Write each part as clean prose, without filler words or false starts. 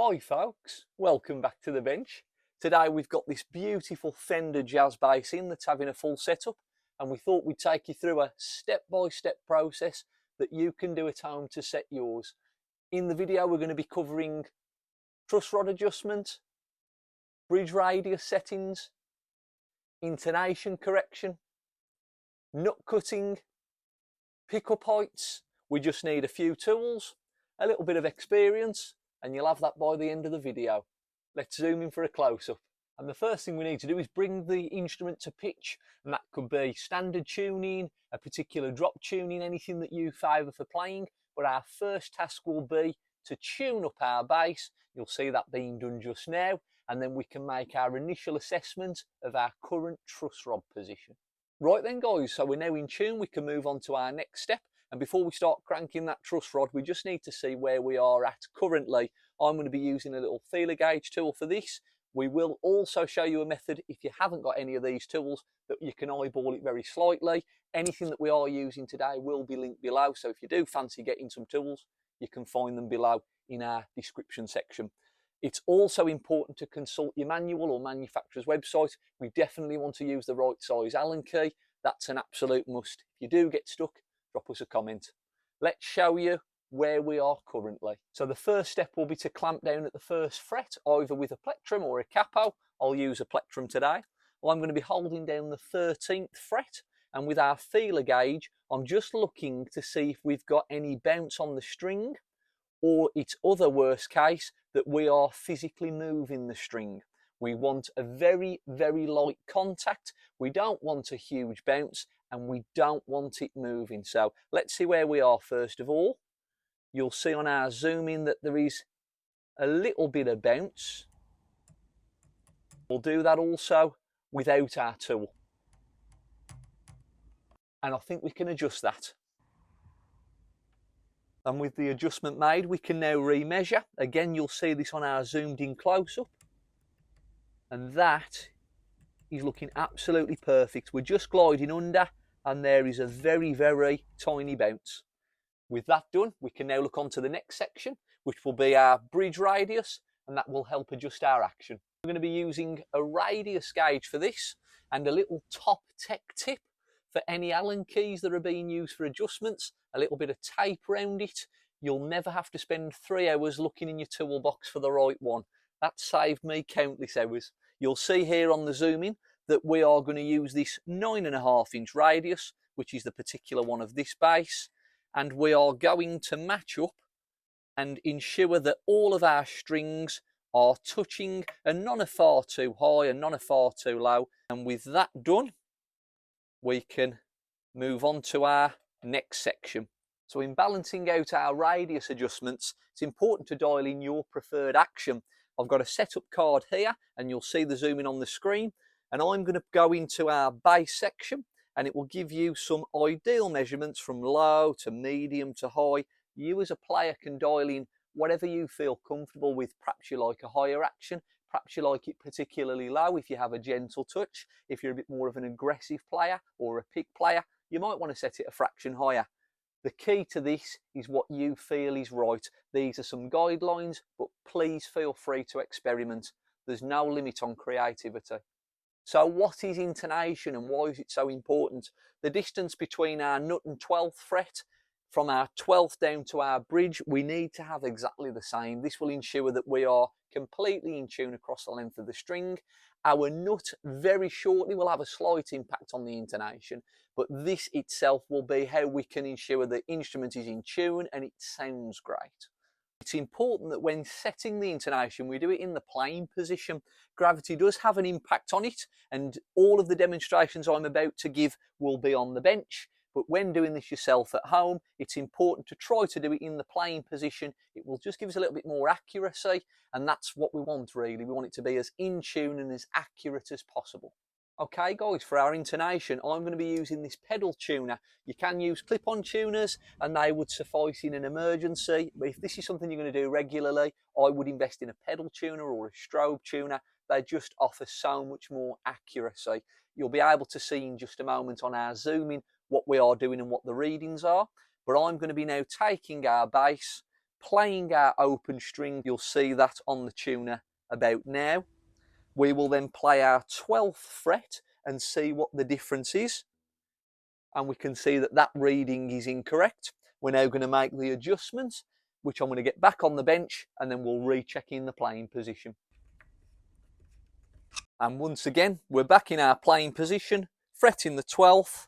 Hi folks, welcome back to the bench. Today we've got this beautiful Fender jazz bass in that's having a full setup, and we thought we'd take you through a step-by-step process that you can do at home to set yours. In the video we're going to be covering truss rod adjustment, bridge radius settings, intonation correction, nut cutting, pickup heights. We just need a few tools, a little bit of experience, and you'll have that by the end of the video. Let's zoom in for a close-up. And the first thing we need to do is bring the instrument to pitch, and that could be standard tuning, a particular drop tuning, anything that you favour for playing. But our first task will be to tune up our bass. You'll see that being done just now, and then we can make our initial assessment of our current truss rod position. Right then guys, so we're now in tune, we can move on to our next step. And before we start cranking that truss rod, we just need to see where we are at currently. I'm going to be using a little feeler gauge tool for this. We will also show you a method, if you haven't got any of these tools, that you can eyeball it very slightly. Anything that we are using today will be linked below, so if you do fancy getting some tools, you can find them below in our description section. It's also important to consult your manual or manufacturer's website. We definitely want to use the right size Allen key. That's an absolute must. If you do get stuck, drop us a comment. Let's show you where we are currently. So the first step will be to clamp down at the first fret, either with a plectrum or a capo. I'll use a plectrum today. I'm going to be holding down the 13th fret, and with our feeler gauge, I'm just looking to see if we've got any bounce on the string, or it's other worst case that we are physically moving the string. We want a very, very light contact. We don't want a huge bounce, and we don't want it moving. So let's see where we are first of all. You'll see on our zoom in that there is a little bit of bounce. We'll do that also without our tool. And I think we can adjust that. And with the adjustment made, we can now remeasure. Again, you'll see this on our zoomed in close-up. And that is looking absolutely perfect. We're just gliding under, and there is a very, very tiny bounce. With that done, we can now look on to the next section, which will be our bridge radius, and that will help adjust our action. We're going to be using a radius gauge for this, and a little top tech tip for any Allen keys that are being used for adjustments, a little bit of tape around it. You'll never have to spend 3 hours looking in your toolbox for the right one. That saved me countless hours. You'll see here on the zoom in that we are going to use this 9.5-inch radius, which is the particular one of this bass, and we are going to match up and ensure that all of our strings are touching, and none are far too high and none are far too low. And with that done, we can move on to our next section. So in balancing out our radius adjustments, it's important to dial in your preferred action. I've got a setup card here, and you'll see the zoom in on the screen, and I'm going to go into our bass section, and it will give you some ideal measurements from low to medium to high. You as a player can dial in whatever you feel comfortable with. Perhaps you like a higher action, perhaps you like it particularly low if you have a gentle touch. If you're a bit more of an aggressive player or a pick player, you might want to set it a fraction higher. The key to this is what you feel is right. These are some guidelines, but please feel free to experiment. There's no limit on creativity. So what is intonation and why is it so important? The distance between our nut and 12th fret, from our 12th down to our bridge, we need to have exactly the same. This will ensure that we are completely in tune across the length of the string. Our nut very shortly will have a slight impact on the intonation, but this itself will be how we can ensure the instrument is in tune and it sounds great. It's important that when setting the intonation, we do it in the playing position. Gravity does have an impact on it, and all of the demonstrations I'm about to give will be on the bench. But when doing this yourself at home, it's important to try to do it in the playing position. It will just give us a little bit more accuracy, and that's what we want really. We want it to be as in tune and as accurate as possible. Okay guys, for our intonation, I'm going to be using this pedal tuner. You can use clip-on tuners and they would suffice in an emergency, but if this is something you're going to do regularly, I would invest in a pedal tuner or a strobe tuner. They just offer so much more accuracy. You'll be able to see in just a moment on our zoom in what we are doing and what the readings are, but I'm going to be now taking our bass playing our open string. You'll see that on the tuner about now. We will then play our 12th fret and see what the difference is. And we can see that that reading is incorrect. We're now going to make the adjustments, which I'm going to get back on the bench, and then we'll recheck in the playing position. And once again, we're back in our playing position, fretting the 12th,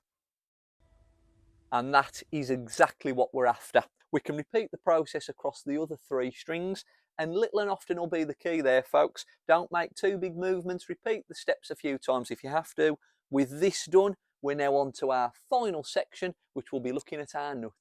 and that is exactly what we're after. We can repeat the process across the other 3 strings, and little and often will be the key there, folks. Don't make too big movements. Repeat the steps a few times if you have to. With this done, we're now on to our final section, which will be looking at our nut.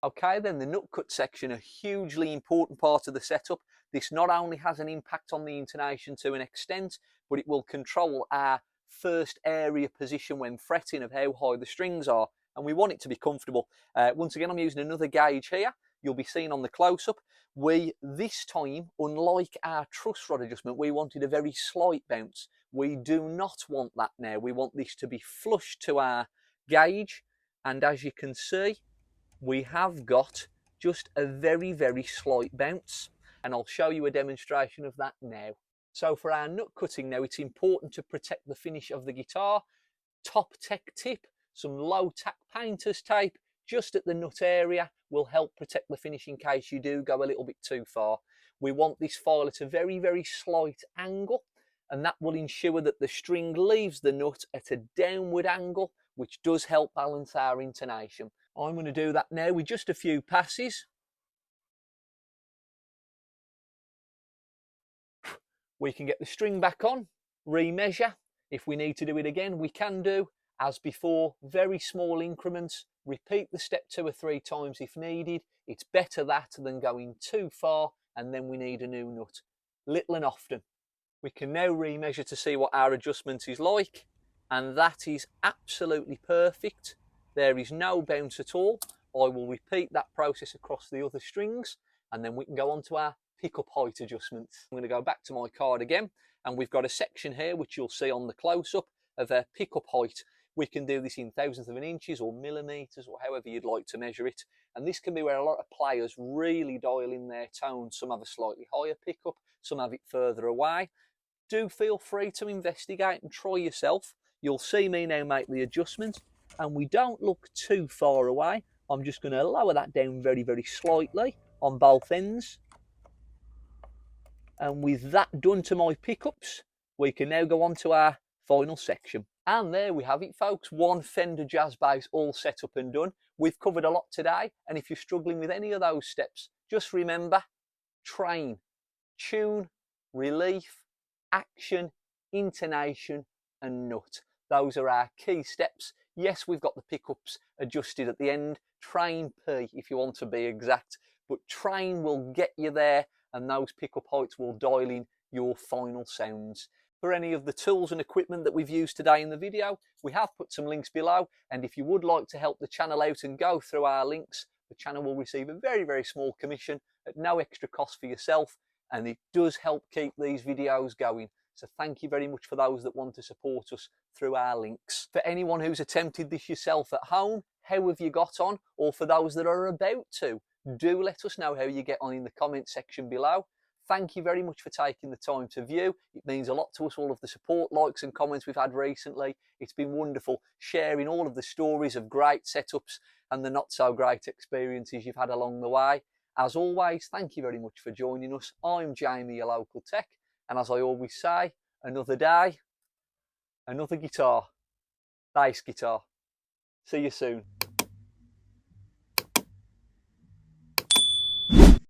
Okay, then the nut cut section, a hugely important part of the setup. This not only has an impact on the intonation to an extent, but it will control our first area position when fretting of how high the strings are. And we want it to be comfortable. Once again, I'm using another gauge here. You'll be seeing on the close-up. We, this time, unlike our truss rod adjustment, we wanted a very slight bounce. We do not want that now. We want this to be flush to our gauge. And as you can see, we have got just a very, very slight bounce. And I'll show you a demonstration of that now. So for our nut cutting now, it's important to protect the finish of the guitar. Top tech tip, some low tack painter's tape just at the nut area will help protect the finish in case you do go a little bit too far. We want this file at a very, very slight angle, and that will ensure that the string leaves the nut at a downward angle, which does help balance our intonation. I'm going to do that now with just a few passes. We can get the string back on, remeasure. If we need to do it again, we can do. As before, very small increments. Repeat the step 2 or 3 times if needed. It's better that than going too far and then we need a new nut. Little and often. We can now remeasure to see what our adjustment is like, and that is absolutely perfect. There is no bounce at all. I will repeat that process across the other strings, and then we can go on to our pickup height adjustments. I'm going to go back to my card again, and we've got a section here which you'll see on the close-up of our pickup height. We can do this in thousandths of an inches or millimeters or however you'd like to measure it. And this can be where a lot of players really dial in their tone. Some have a slightly higher pickup, some have it further away. Do feel free to investigate and try yourself. You'll see me now make the adjustment, and we don't look too far away. I'm just going to lower that down very, very slightly on both ends. And with that done to my pickups, we can now go on to our final section. And there we have it, folks. One Fender jazz bass all set up and done. We've covered a lot today, and if you're struggling with any of those steps, just remember: train, tune, relief, action, intonation, and nut. Those are our key steps. Yes, we've got the pickups adjusted at the end. Train P, if you want to be exact, but train will get you there, and those pickup heights will dial in your final sounds. For any of the tools and equipment that we've used today in the video, we have put some links below, and if you would like to help the channel out and go through our links, the channel will receive a very, very small commission at no extra cost for yourself, and it does help keep these videos going. So thank you very much for those that want to support us through our links. For anyone who's attempted this yourself at home, how have you got on? Or for those that are about to, do let us know how you get on in the comment section below. Thank you very much for taking the time to view. It means a lot to us, all of the support, likes and comments we've had recently. It's been wonderful sharing all of the stories of great setups and the not so great experiences you've had along the way. As always, thank you very much for joining us. I'm Jamie, your local tech, and as I always say, another day, another guitar, bass guitar. See you soon.